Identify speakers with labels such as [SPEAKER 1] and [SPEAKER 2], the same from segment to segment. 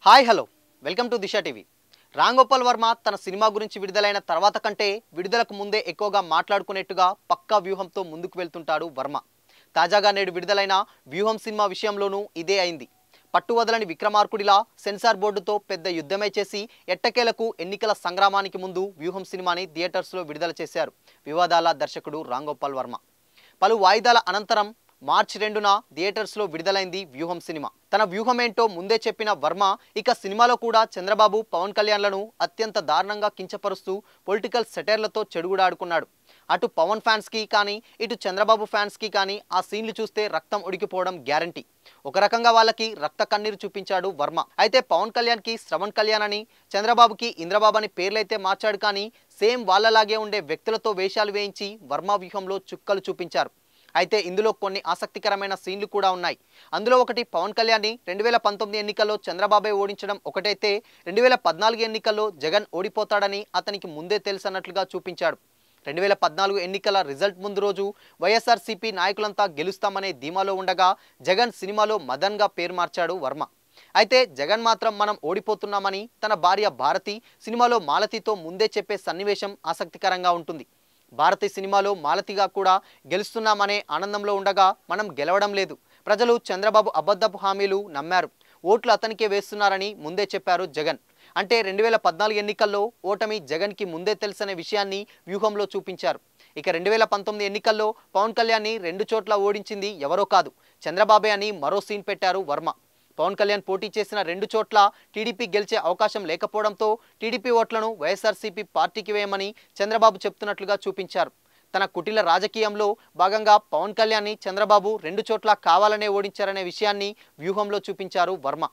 [SPEAKER 1] Hi hello welcome to Disha TV. Ram Gopal Varma తన cinema గురించి విడుదలైన తర్వాత కంటే విడుదలకు ముందే ఎక్కువగా మాట్లాడుకునేట్టుగా పక్కా వ్యూహంతో ముందుకు వెళ్తుంటాడు వర్మ. తాజాగా నేడు విడుదలైన వ్యూహం సినిమా విషయంలోనూ ఇదే అయింది. పట్టువదలని విక్రమార్కుడిలా సెన్సార్ బోర్డుతో పెద్ద యుద్ధమే చేసి ఎట్టకేలకు ఎన్నికల సంగ్రామానికి ముందు వ్యూహం సినిమాని థియేటర్స్లో విడుదల చేశారు వివాదాల దర్శకుడు రామ్ గోపాల్ వర్మ. పలు వాయిదాల అనంతరం మార్చి 2న థియేటర్స్లో విడుదలైంది వ్యూహం సినిమా. తన వ్యూహమేంటో ముందే చెప్పిన వర్మ ఇక సినిమాలో కూడా చంద్రబాబు, పవన్ కళ్యాణ్లను అత్యంత దారుణంగా కించపరుస్తూ పొలిటికల్ సెటైర్లతో చెడుగుడాడుకున్నాడు. అటు పవన్ ఫ్యాన్స్కి కానీ ఇటు చంద్రబాబు ఫ్యాన్స్కి కానీ ఆ సీన్లు చూస్తే రక్తం ఉడికిపోవడం గ్యారంటీ. ఒక రకంగా వాళ్ళకి రక్త కన్నీరు చూపించాడు వర్మ. అయితే పవన్ కళ్యాణ్కి శ్రవణ్ కళ్యాణ్ అని, చంద్రబాబుకి ఇంద్రబాబు అని పేర్లైతే మార్చాడు కానీ సేమ్ వాళ్ళలాగే ఉండే వ్యక్తులతో వేషాలు వేయించి వర్మ వ్యూహంలో చుక్కలు చూపించారు. అయితే ఇందులో కొన్ని ఆసక్తికరమైన సీన్లు కూడా ఉన్నాయి. అందులో ఒకటి పవన్ కళ్యాణ్ని 2019 ఎన్నికల్లో చంద్రబాబే ఓడించడం ఒకటైతే 2014 ఎన్నికల్లో జగన్ ఓడిపోతాడని అతనికి ముందే తెలుసన్నట్లుగా చూపించాడు. 2014 ఎన్నికల రిజల్ట్ ముందు రోజు వైఎస్ఆర్సీపీ నాయకులంతా గెలుస్తామనే ధీమాలో ఉండగా జగన్ సినిమాలో మదన్గా పేరు మార్చాడు వర్మ. అయితే జగన్ మాత్రం మనం ఓడిపోతున్నామని తన భార్య భారతి సినిమాలో మాలతితో ముందే చెప్పే సన్నివేశం ఆసక్తికరంగా ఉంటుంది. భారతి సినిమాలో మాలతిగా కూడా గెలుస్తున్నామనే ఆనందంలో ఉండగా మనం గెలవడం లేదు, ప్రజలు చంద్రబాబు అబద్ధపు హామీలు నమ్మారు, ఓట్లు అతనికే వేస్తున్నారని ముందే చెప్పారు జగన్. అంటే 2014 ఎన్నికల్లో ఓటమి జగన్కి ముందే తెలుసనే విషయాన్ని వ్యూహంలో చూపించారు. ఇక 2019 ఎన్నికల్లో పవన్ కళ్యాణ్ని 2 చోట్ల ఓడించింది ఎవరో కాదు, చంద్రబాబే అని మరో సీన్ పెట్టారు వర్మ. పవన్ కళ్యాణ్ పోటీ చేసిన 2 చోట్ల టీడీపీ గెలిచే అవకాశం లేకపోవడంతో టీడీపీ ఓట్లను వైఎస్ఆర్సీపీ పార్టీకి వేయమని చంద్రబాబు చెప్తున్నట్లుగా చూపించారు. తన కుటిల రాజకీయంలో భాగంగా పవన్ కళ్యాణ్ని చంద్రబాబు 2 చోట్ల కావాలనే ఓడించారనే విషయాన్ని వ్యూహంలో చూపించారు వర్మ.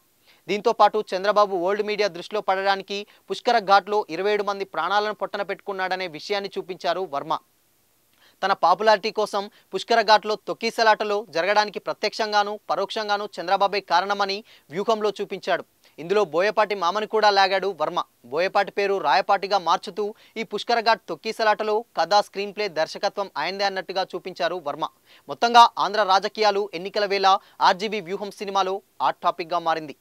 [SPEAKER 1] దీంతో పాటు చంద్రబాబు వరల్డ్ మీడియా దృష్టిలో పడడానికి పుష్కర ఘాట్లో 27 మంది ప్రాణాలను పొట్టన పెట్టుకున్నాడనే విషయాన్ని చూపించారు వర్మ. తన పాపులారిటీ కోసం పుష్కర ఘాట్లో తొక్కిసలాటలో జరగడానికి ప్రత్యక్షంగానూ పరోక్షంగానూ చంద్రబాబే కారణమని వ్యూహంలో చూపించాడు. ఇందులో బోయపాటి మామని కూడా లాగాడు వర్మ. బోయపాటి పేరు రాయపాటిగా మార్చుతూ ఈ పుష్కర ఘాట్ తొక్కిసలాటలో కథ, స్క్రీన్ ప్లే, దర్శకత్వం ఆయనదే అన్నట్టుగా చూపించారు వర్మ. మొత్తంగా ఆంధ్ర రాజకీయాలు ఎన్నికల వేళ ఆర్జీవీ వ్యూహం సినిమాలో హాట్ టాపిక్గా మారింది.